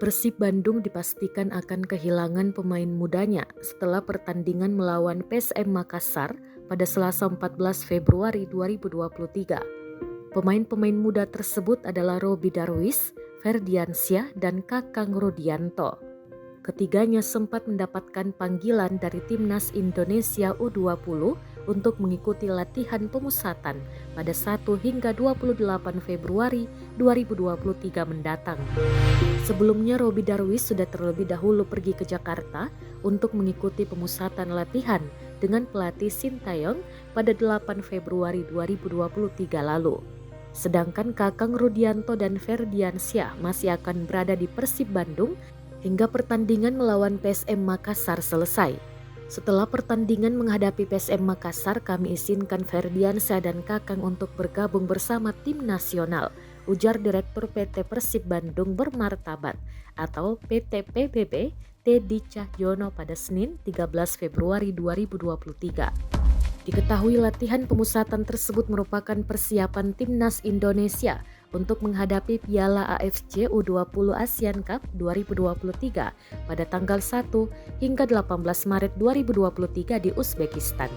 Persib Bandung dipastikan akan kehilangan pemain mudanya setelah pertandingan melawan PSM Makassar pada Selasa 14 Februari 2023. Pemain-pemain muda tersebut adalah Robby Darwis, Ferdiansyah, dan Kakang Rudianto. Ketiganya sempat mendapatkan panggilan dari Timnas Indonesia U20 untuk mengikuti latihan pemusatan pada 1 hingga 28 Februari 2023 mendatang. Sebelumnya Robby Darwis sudah terlebih dahulu pergi ke Jakarta untuk mengikuti pemusatan latihan dengan pelatih Sintayong pada 8 Februari 2023 lalu. Sedangkan Kakang Rudianto dan Ferdiansyah masih akan berada di Persib Bandung hingga pertandingan melawan PSM Makassar selesai. Setelah pertandingan menghadapi PSM Makassar, kami izinkan Ferdiansyah dan Kakang untuk bergabung bersama tim nasional, ujar Direktur PT Persib Bandung Bermartabat atau PT PBB Teddy Cahyono pada Senin 13 Februari 2023. Diketahui latihan pemusatan tersebut merupakan persiapan Timnas Indonesia untuk menghadapi Piala AFC U20 Asian Cup 2023 pada tanggal 1 hingga 18 Maret 2023 di Uzbekistan.